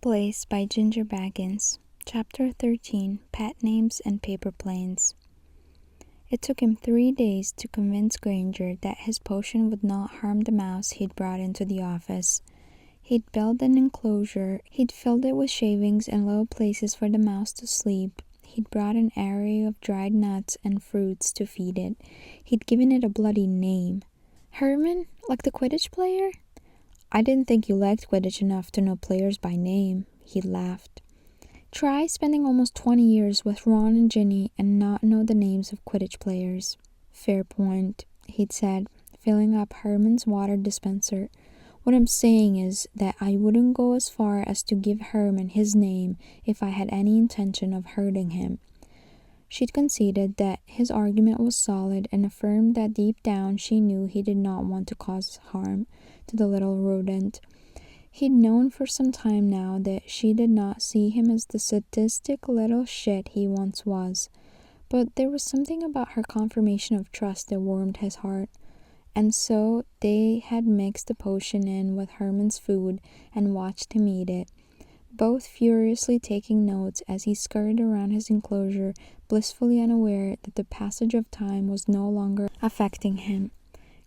Place by GingerBaggins. Chapter 13, Pet Names and Paper Planes. It took him 3 days to convince Granger that his potion would not harm the mouse he'd brought into the office. He'd built an enclosure, he'd filled it with shavings and little places for the mouse to sleep. He'd brought an array of dried nuts and fruits to feed it. He'd given it a bloody name. Herman? Like the Quidditch player? I didn't think you liked Quidditch enough to know players by name, he laughed. Try spending almost 20 years with Ron and Ginny and not know the names of Quidditch players. Fair point, he'd said, filling up Herman's water dispenser. What I'm saying is that I wouldn't go as far as to give Herman his name if I had any intention of hurting him. She'd conceded that his argument was solid and affirmed that deep down she knew he did not want to cause harm to the little rodent. He'd known for some time now that she did not see him as the sadistic little shit he once was, but there was something about her confirmation of trust that warmed his heart. And so they had mixed the potion in with Herman's food and watched him eat it, both furiously taking notes as he scurried around his enclosure, blissfully unaware that the passage of time was no longer affecting him.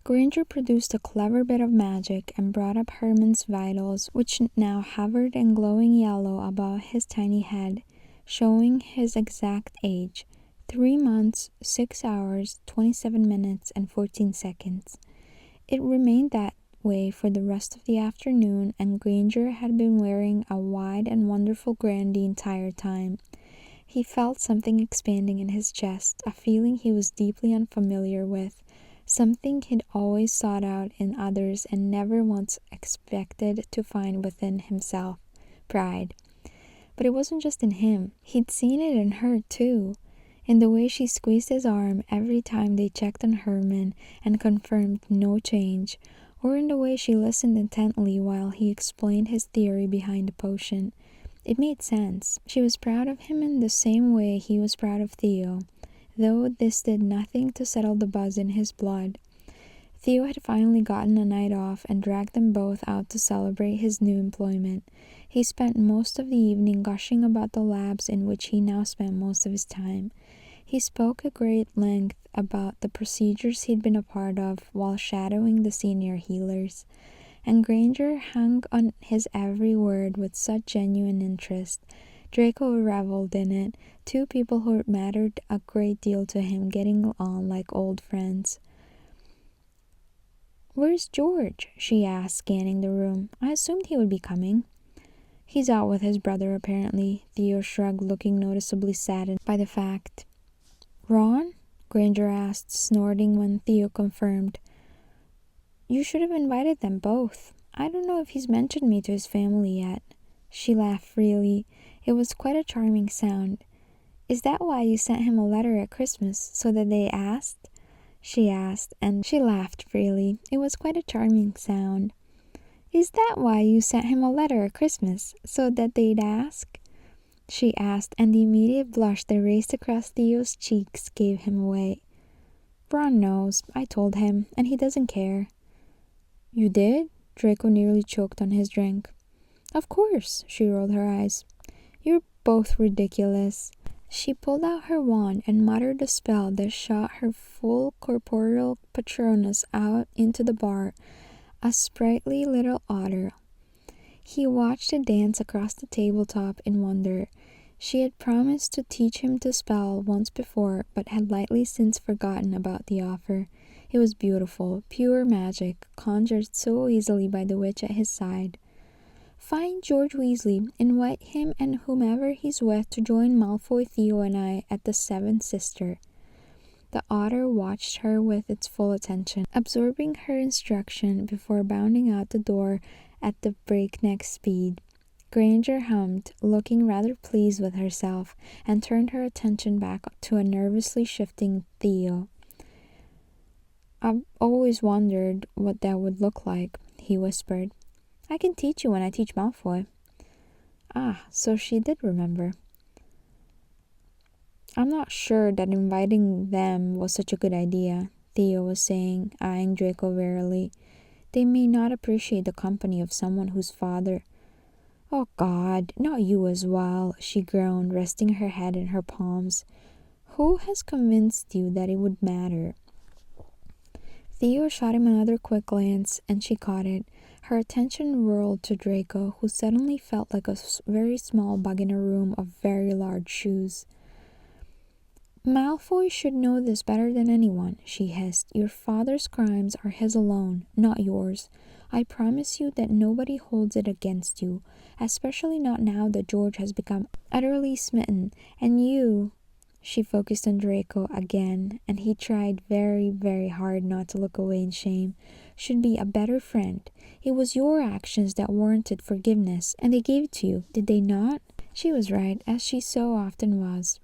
Granger produced a clever bit of magic and brought up Herman's vitals, which now hovered in glowing yellow above his tiny head, showing his exact age. 3 months, 6 hours, 27 minutes, and 14 seconds. It remained that way for the rest of the afternoon, and Granger had been wearing a wide and wonderful grin the entire time. He felt something expanding in his chest, a feeling he was deeply unfamiliar with, something he'd always sought out in others and never once expected to find within himself: pride. But it wasn't just in him. He'd seen it in her, too, in the way she squeezed his arm every time they checked on Herman and confirmed no change, or in the way she listened intently while he explained his theory behind the potion. It made sense. She was proud of him in the same way he was proud of Theo, though this did nothing to settle the buzz in his blood. Theo had finally gotten a night off and dragged them both out to celebrate his new employment. He spent most of the evening gushing about the labs in which he now spent most of his time. He spoke at great length about the procedures he'd been a part of while shadowing the senior healers, and Granger hung on his every word with such genuine interest. Draco reveled in it, 2 people who mattered a great deal to him getting on like old friends. "Where's George?" she asked, scanning the room. "I assumed he would be coming." "He's out with his brother, apparently," Theo shrugged, looking noticeably saddened by the fact. "Ron?" Granger asked, snorting when Theo confirmed. "You should have invited them both. I don't know if he's mentioned me to his family yet." She laughed freely. It was quite a charming sound. "Is that why you sent him a letter at Christmas, so that they asked?" she asked, and she laughed freely. It was quite a charming sound. "Is that why you sent him a letter at Christmas, so that they'd ask?" she asked, and the immediate blush that raced across Theo's cheeks gave him away. "Ron knows. I told him, and he doesn't care." "You did?" Draco nearly choked on his drink. "Of course," she rolled her eyes. "You're both ridiculous." She pulled out her wand and muttered a spell that shot her full corporeal Patronus out into the bar, a sprightly little otter. He watched it dance across the tabletop in wonder. She had promised to teach him to spell once before, but had lightly since forgotten about the offer. It was beautiful, pure magic, conjured so easily by the witch at his side. "Find George Weasley, invite him and whomever he's with to join Malfoy, Theo, and I at the Seventh Sister." The otter watched her with its full attention, absorbing her instruction before bounding out the door at the breakneck speed. Granger hummed, looking rather pleased with herself, and turned her attention back to a nervously shifting Theo. "I've always wondered what that would look like," he whispered. "I can teach you when I teach Malfoy." Ah, so she did remember. "I'm not sure that inviting them was such a good idea," Theo was saying, eyeing Draco warily. "They may not appreciate the company of someone whose father—" "Oh God, not you as well," she groaned, resting her head in her palms. "Who has convinced you that it would matter?" Theo shot him another quick glance, and she caught it. Her attention whirled to Draco, who suddenly felt like a very small bug in a room of very large shoes. "Malfoy should know this better than anyone," she hissed. "Your father's crimes are his alone, not yours. I promise you that nobody holds it against you, especially not now that George has become utterly smitten, and you—" She focused on Draco again, and he tried very, very hard not to look away in shame. "Should be a better friend. It was your actions that warranted forgiveness, and they gave it to you, did they not?" She was right, as she so often was.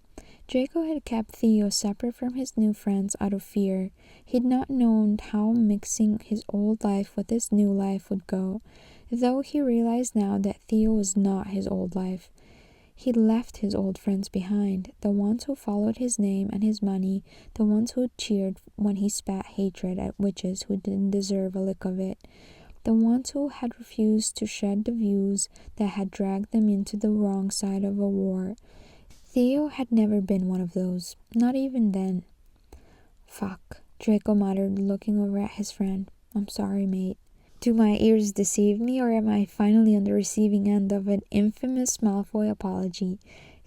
Draco had kept Theo separate from his new friends out of fear. He'd not known how mixing his old life with his new life would go, though he realized now that Theo was not his old life. He'd left his old friends behind, the ones who followed his name and his money, the ones who cheered when he spat hatred at witches who didn't deserve a lick of it, the ones who had refused to shed the views that had dragged them into the wrong side of a war. Theo had never been one of those, not even then. "Fuck," Draco muttered, looking over at his friend. "I'm sorry, mate." "Do my ears deceive me, or am I finally on the receiving end of an infamous Malfoy apology?"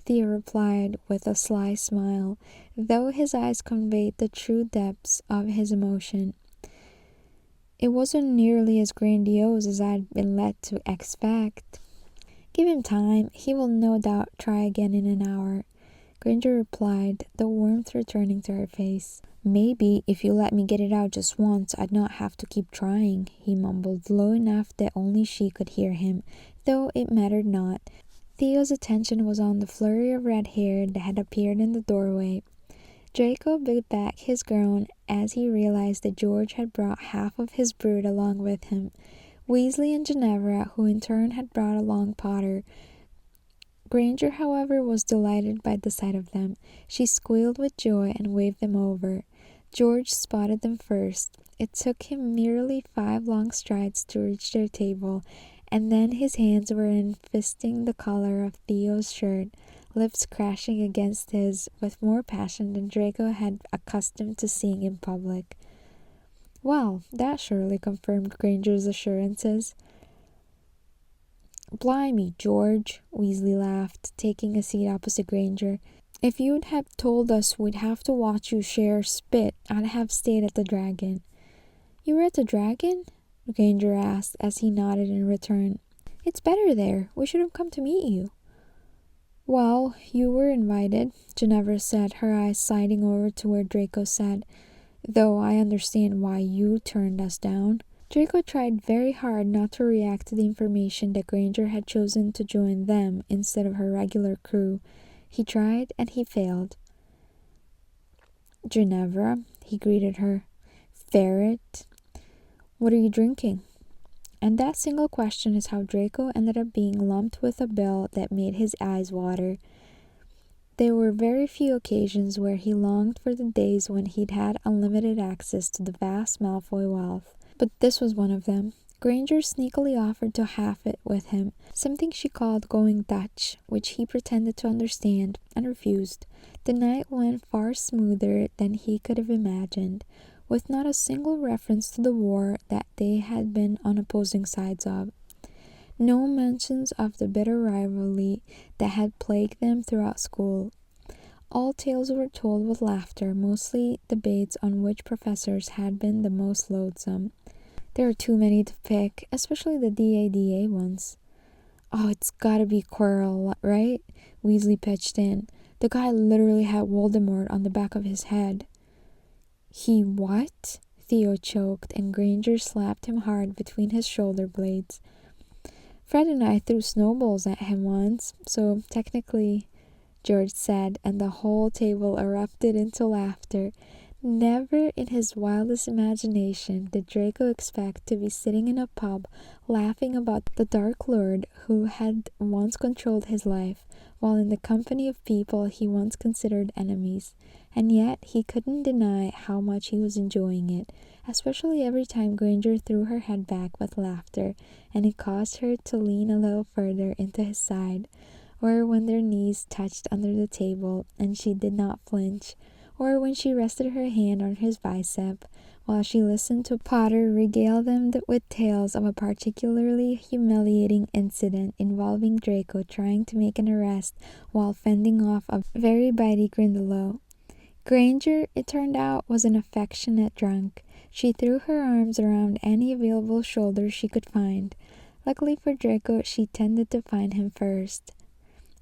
Theo replied with a sly smile, though his eyes conveyed the true depths of his emotion. "It wasn't nearly as grandiose as I'd been led to expect." "Give him time. He will no doubt try again in an hour," Granger replied, the warmth returning to her face. "Maybe if you let me get it out just once, I'd not have to keep trying," he mumbled, low enough that only she could hear him, though it mattered not. Theo's attention was on the flurry of red hair that had appeared in the doorway. Draco bit back his groan as he realized that George had brought half of his brood along with him. Weasley and Ginevra, who in turn had brought along Potter. Granger, however, was delighted by the sight of them. She squealed with joy and waved them over. George spotted them first. It took him nearly 5 long strides to reach their table, and then his hands were in fisting the collar of Theo's shirt, lips crashing against his with more passion than Draco had accustomed to seeing in public. "Well, that surely confirmed Granger's assurances." "Blimey, George," Weasley laughed, taking a seat opposite Granger. "If you'd have told us we'd have to watch you share spit, I'd have stayed at the Dragon." "You were at the Dragon?" Granger asked as he nodded in return. "It's better there. We should have come to meet you." "Well, you were invited," Ginevra said, her eyes sliding over to where Draco sat. "Though I understand why you turned us down." Draco tried very hard not to react to the information that Granger had chosen to join them instead of her regular crew. He tried and he failed. "Ginevra," he greeted her. "Ferret, what are you drinking?" And that single question is how Draco ended up being lumped with a bill that made his eyes water. There were very few occasions where he longed for the days when he'd had unlimited access to the vast Malfoy wealth. But this was one of them. Granger sneakily offered to half it with him, something she called going Dutch, which he pretended to understand, and refused. The night went far smoother than he could have imagined, with not a single reference to the war that they had been on opposing sides of. No mentions of the bitter rivalry that had plagued them throughout school. All tales were told with laughter, mostly debates on which professors had been the most loathsome. There are too many to pick, especially the DADA ones. "Oh, it's gotta be Quirrell, right?" Weasley pitched in. "The guy literally had Voldemort on the back of his head." "He what?" Theo choked, and Granger slapped him hard between his shoulder blades. "Fred and I threw snowballs at him once, so technically," George said, and the whole table erupted into laughter. Never in his wildest imagination did Draco expect to be sitting in a pub laughing about the Dark Lord who had once controlled his life, while in the company of people he once considered enemies. and yet he couldn't deny how much he was enjoying it, especially every time Granger threw her head back with laughter, and it caused her to lean a little further into his side, or when their knees touched under the table and she did not flinch, or when she rested her hand on his bicep, while she listened to Potter regale them with tales of a particularly humiliating incident involving Draco trying to make an arrest while fending off a very bitey Grindylow. Granger, it turned out, was an affectionate drunk. She threw her arms around any available shoulder she could find. Luckily for Draco, she tended to find him first.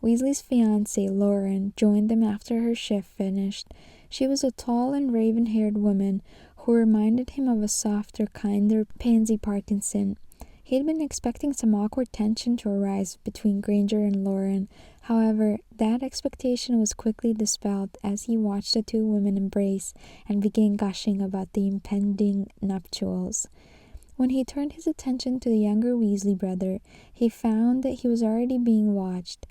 Weasley's fiancée, Lauren, joined them after her shift finished. She was a tall and raven-haired woman who reminded him of a softer, kinder Pansy Parkinson. He had been expecting some awkward tension to arise between Granger and Lauren. However, that expectation was quickly dispelled as he watched the two women embrace and began gushing about the impending nuptials. When he turned his attention to the younger Weasley brother, he found that he was already being watched.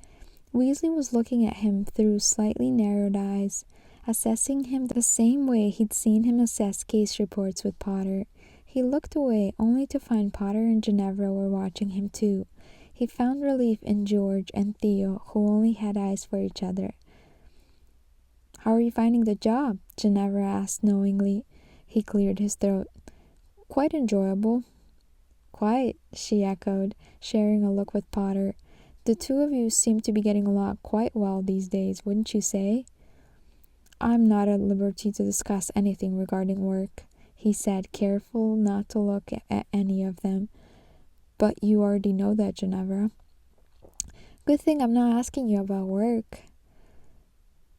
Weasley was looking at him through slightly narrowed eyes, assessing him the same way he'd seen him assess case reports with Potter. He looked away, only to find Potter and Ginevra were watching him too. He found relief in George and Theo, who only had eyes for each other. "How are you finding the job?" Ginevra asked knowingly. He cleared his throat. "Quite enjoyable." "Quite," she echoed, sharing a look with Potter. "The two of you seem to be getting along quite well these days, wouldn't you say?" "I'm not at liberty to discuss anything regarding work," he said, careful not to look at any of them. "But you already know that, Ginevra." "Good thing I'm not asking you about work."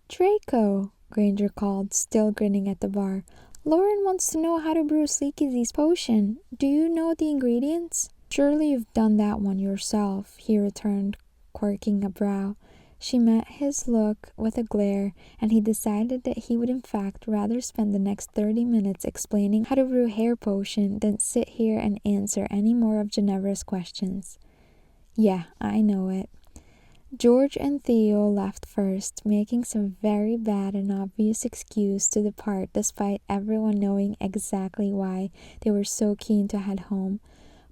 "Draco," Granger called, still grinning at the bar. "Lauren wants to know how to brew Sleeky's potion. Do you know the ingredients?" "Surely you've done that one yourself," he returned, quirking a brow. She met his look with a glare, and he decided that he would in fact rather spend the next 30 minutes explaining how to brew hair potion than sit here and answer any more of Ginevra's questions. "Yeah, I know it." George and Theo left first, making some very bad and obvious excuse to depart despite everyone knowing exactly why they were so keen to head home.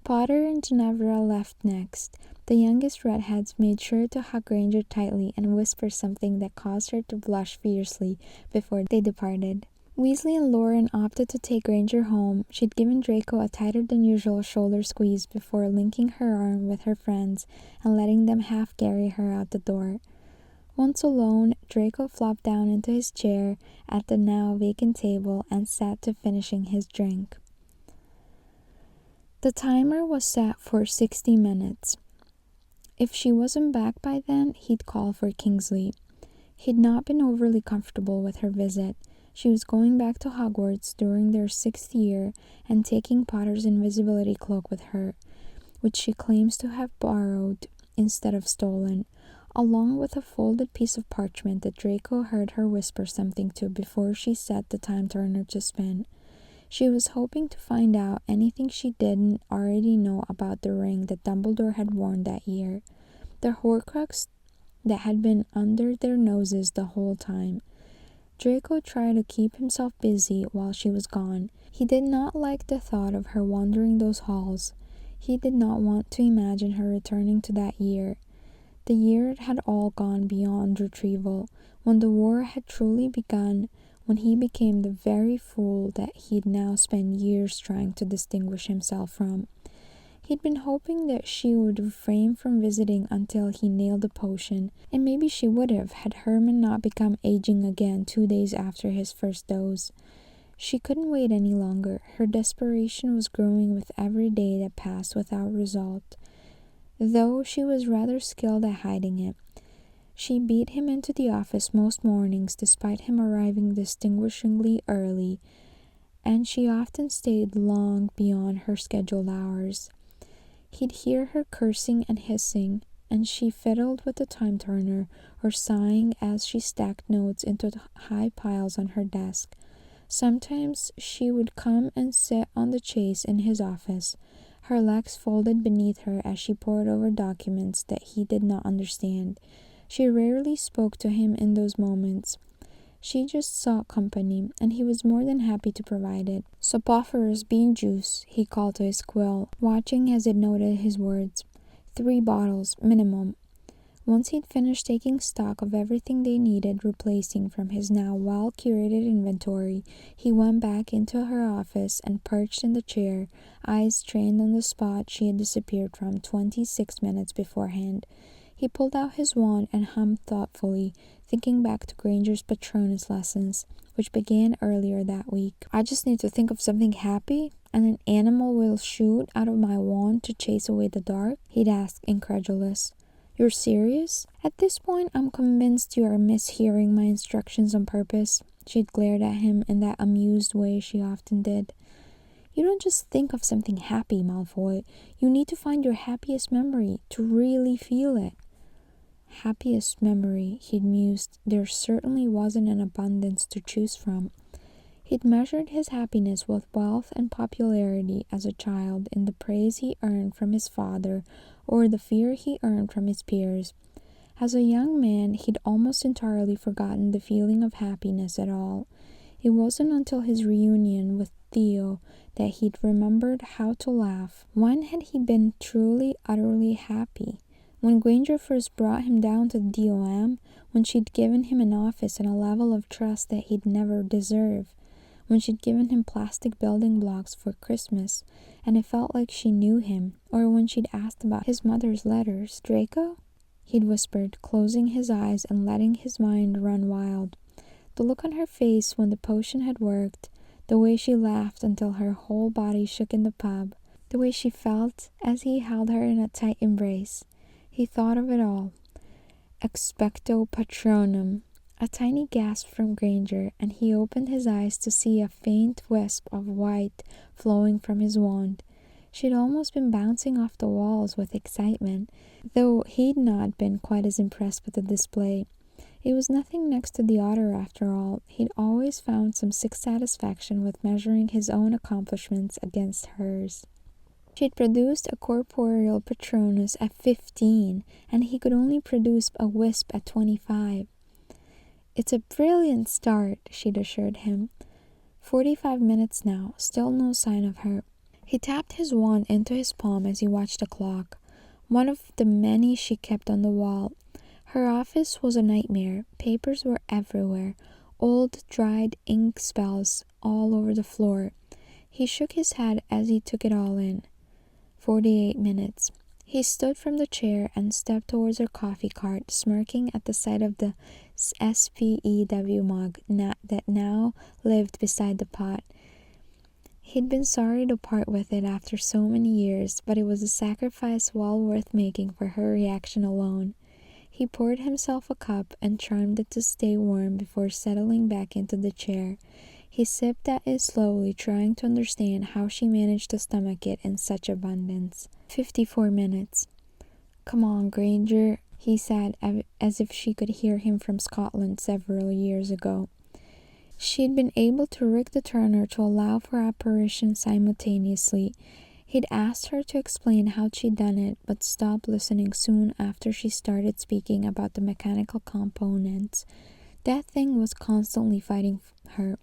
Potter and Ginevra left next. The youngest redheads made sure to hug Granger tightly and whisper something that caused her to blush fiercely before they departed. Weasley and Lauren opted to take Granger home. She'd given Draco a tighter than usual shoulder squeeze before linking her arm with her friends and letting them half carry her out the door. Once alone, Draco flopped down into his chair at the now vacant table and sat to finishing his drink. The timer was set for 60 minutes. If she wasn't back by then, he'd call for Kingsley. He'd not been overly comfortable with her visit. She was going back to Hogwarts during their 6th year and taking Potter's invisibility cloak with her, which she claims to have borrowed instead of stolen, along with a folded piece of parchment that Draco heard her whisper something to before she set the time turner to spin. She was hoping to find out anything she didn't already know about the ring that Dumbledore had worn that year, the Horcrux that had been under their noses the whole time. Draco tried to keep himself busy while she was gone. He did not like the thought of her wandering those halls. He did not want to imagine her returning to that year. The year had all gone beyond retrieval, when the war had truly begun, when he became the very fool that he'd now spent years trying to distinguish himself from. He'd been hoping that she would refrain from visiting until he nailed the potion, and maybe she would have had Herman not become aging again 2 days after his first dose. She couldn't wait any longer. Her desperation was growing with every day that passed without result, though she was rather skilled at hiding it. She beat him into the office most mornings despite him arriving distinguishingly early, and she often stayed long beyond her scheduled hours. He'd hear her cursing and hissing, and she fiddled with the time turner or sighing as she stacked notes into high piles on her desk. Sometimes she would come and sit on the chaise in his office, her legs folded beneath her as she pored over documents that he did not understand. She rarely spoke to him in those moments. She just sought company, and he was more than happy to provide it. "Soporiferous bean juice," he called to his quill, watching as it noted his words. 3 bottles, minimum. Once he'd finished taking stock of everything they needed replacing from his now well-curated inventory, he went back into her office and perched in the chair, eyes trained on the spot she had disappeared from 26 minutes beforehand. He pulled out his wand and hummed thoughtfully, thinking back to Granger's Patronus lessons, which began earlier that week. "I just need to think of something happy, and an animal will shoot out of my wand to chase away the dark?" he'd asked, incredulous. "You're serious?" "At this point, I'm convinced you are mishearing my instructions on purpose." She'd glared at him in that amused way she often did. "You don't just think of something happy, Malfoy. You need to find your happiest memory, to really feel it." Happiest memory, he'd mused. There certainly wasn't an abundance to choose from. He'd measured his happiness with wealth and popularity as a child in the praise he earned from his father or the fear he earned from his peers. As a young man, he'd almost entirely forgotten the feeling of happiness at all. It wasn't until his reunion with Theo that he'd remembered how to laugh. When had he been truly, utterly happy? When Granger first brought him down to the DOM, when she'd given him an office and a level of trust that he'd never deserved, when she'd given him plastic building blocks for Christmas, and it felt like she knew him, or when she'd asked about his mother's letters. "Draco?" he'd whispered, closing his eyes and letting his mind run wild. The look on her face when the potion had worked, the way she laughed until her whole body shook in the pub, the way she felt as he held her in a tight embrace. He thought of it all. Expecto Patronum. A tiny gasp from Granger, and he opened his eyes to see a faint wisp of white flowing from his wand. She'd almost been bouncing off the walls with excitement, though he'd not been quite as impressed with the display. It was nothing next to the otter after all. He'd always found some sick satisfaction with measuring his own accomplishments against hers. She'd produced a corporeal Patronus at 15, and he could only produce a wisp at 25. "It's a brilliant start," she'd assured him. 45 minutes now, still no sign of her. He tapped his wand into his palm as he watched the clock, one of the many she kept on the wall. Her office was a nightmare. Papers were everywhere, old dried ink spells all over the floor. He shook his head as he took it all in. 48 minutes. He stood from the chair and stepped towards her coffee cart, smirking at the sight of the SPEW mug that now lived beside the pot. He'd been sorry to part with it after so many years, but it was a sacrifice well worth making for her reaction alone. He poured himself a cup and charmed it to stay warm before settling back into the chair. He sipped at it slowly, trying to understand how she managed to stomach it in such abundance. 54 minutes. "Come on, Granger," he said, as if she could hear him from Scotland several years ago. She'd been able to rig the turner to allow for apparitions simultaneously. He'd asked her to explain how she'd done it, but stopped listening soon after she started speaking about the mechanical components. That thing was constantly fighting her,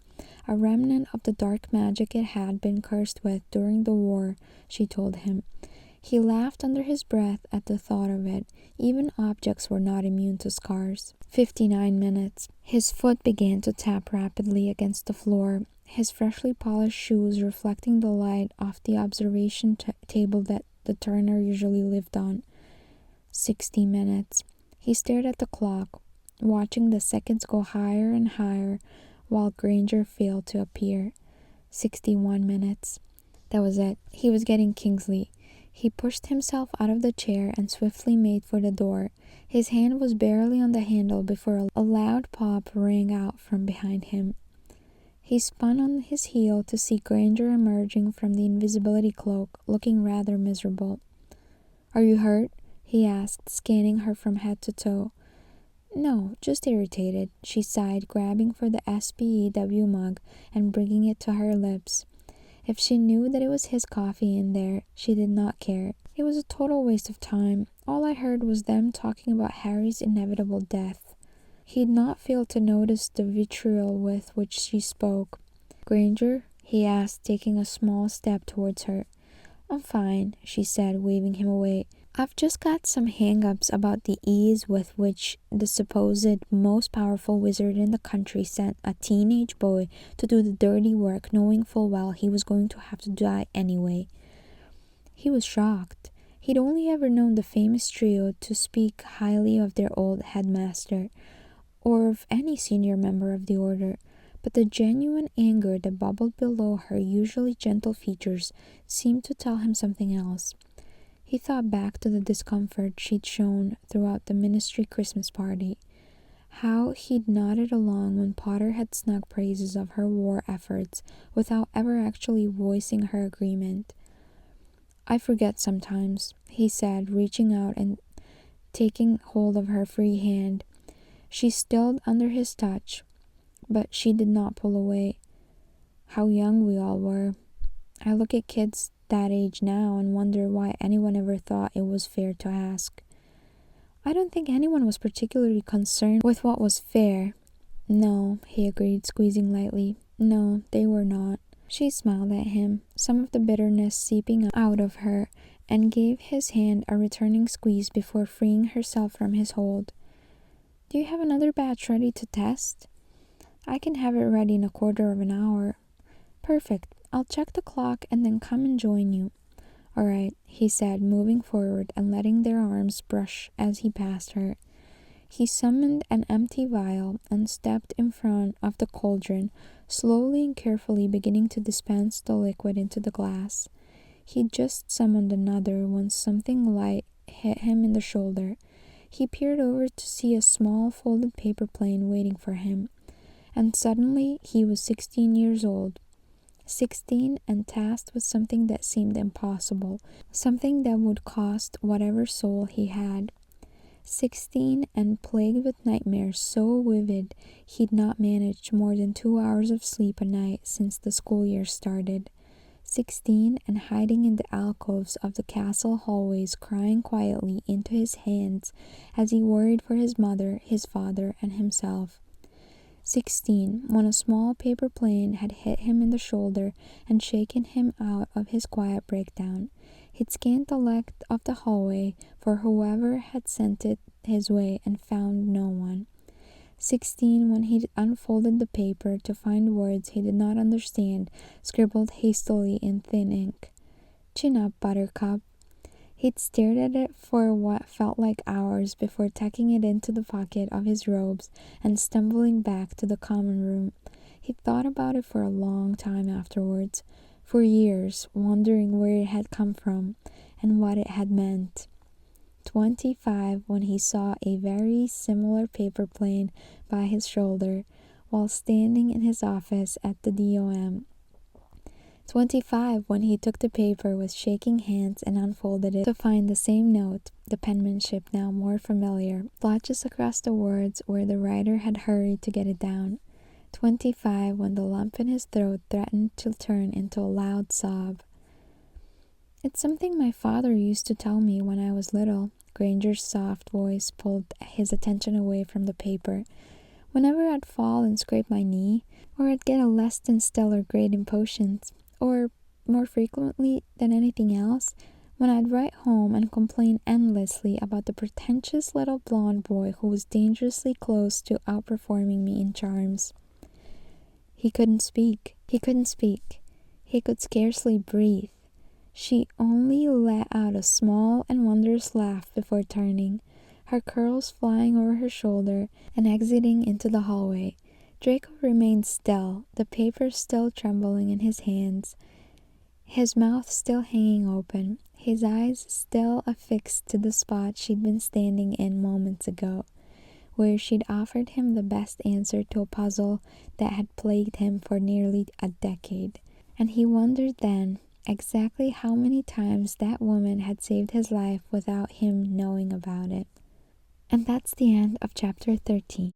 a remnant of the dark magic it had been cursed with during the war, she told him. He laughed under his breath at the thought of it. Even objects were not immune to scars. 59 minutes. His foot began to tap rapidly against the floor, his freshly polished shoes reflecting the light off the observation table that the turner usually lived on. 60 minutes. He stared at the clock, watching the seconds go higher and higher while Granger failed to appear. 61 minutes. That was it. He was getting Kingsley. He pushed himself out of the chair and swiftly made for the door. His hand was barely on the handle before a loud pop rang out from behind him. He spun on his heel to see Granger emerging from the invisibility cloak, looking rather miserable. "Are you hurt?" he asked, scanning her from head to toe. "No, just irritated," she sighed, grabbing for the SPEW mug and bringing it to her lips. If she knew that it was his coffee in there, she did not care. It was a total waste of time. All I heard was them talking about Harry's inevitable death. He'd not failed to notice the vitriol with which she spoke. "Granger?" he asked, taking a small step towards her. "I'm fine," she said, waving him away. "I've just got some hang-ups about the ease with which the supposed most powerful wizard in the country sent a teenage boy to do the dirty work, knowing full well he was going to have to die anyway." He was shocked. He'd only ever known the famous trio to speak highly of their old headmaster, or of any senior member of the order, but the genuine anger that bubbled below her usually gentle features seemed to tell him something else. He thought back to the discomfort she'd shown throughout the ministry Christmas party, how he'd nodded along when Potter had snug praises of her war efforts without ever actually voicing her agreement. "I forget sometimes," he said, reaching out and taking hold of her free hand. She stilled under his touch, but she did not pull away. "How young we all were. I look at kids that age now and wonder why anyone ever thought it was fair to ask." "I don't think anyone was particularly concerned with what was fair." "No," he agreed, squeezing lightly. "No, they were not." She smiled at him, some of the bitterness seeping out of her, and gave his hand a returning squeeze before freeing herself from his hold. "Do you have another batch ready to test?" "I can have it ready in a quarter of an hour." "Perfect. I'll check the clock and then come and join you." "All right," he said, moving forward and letting their arms brush as he passed her. He summoned an empty vial and stepped in front of the cauldron, slowly and carefully beginning to dispense the liquid into the glass. He'd just summoned another when something light hit him in the shoulder. He peered over to see a small folded paper plane waiting for him, and suddenly he was 16 years old. 16 and tasked with something that seemed impossible, something that would cost whatever soul he had. 16 and plagued with nightmares so vivid he'd not managed more than 2 hours of sleep a night since the school year started. 16 and hiding in the alcoves of the castle hallways, crying quietly into his hands as he worried for his mother, his father, and himself. 16 when a small paper plane had hit him in the shoulder and shaken him out of his quiet breakdown. He'd scanned the length of the hallway for whoever had sent it his way and found no one. 16 when he'd unfolded the paper to find words he did not understand, scribbled hastily in thin ink. "Chin up, Buttercup." He'd stared at it for what felt like hours before tucking it into the pocket of his robes and stumbling back to the common room. He'd thought about it for a long time afterwards, for years, wondering where it had come from and what it had meant. 25 when he saw a very similar paper plane by his shoulder while standing in his office at the DOM. 25 when he took the paper with shaking hands and unfolded it to find the same note, the penmanship now more familiar, blotches across the words where the writer had hurried to get it down. 25 when the lump in his throat threatened to turn into a loud sob. "It's something my father used to tell me when I was little." Granger's soft voice pulled his attention away from the paper. "Whenever I'd fall and scrape my knee, or I'd get a less than stellar grade in potions, or, more frequently than anything else, when I'd write home and complain endlessly about the pretentious little blonde boy who was dangerously close to outperforming me in charms." He couldn't speak. He could scarcely breathe. She only let out a small and wondrous laugh before turning, her curls flying over her shoulder and exiting into the hallway. Draco remained still, the paper still trembling in his hands, his mouth still hanging open, his eyes still affixed to the spot she'd been standing in moments ago, where she'd offered him the best answer to a puzzle that had plagued him for nearly a decade. And he wondered then exactly how many times that woman had saved his life without him knowing about it. And that's the end of chapter 13.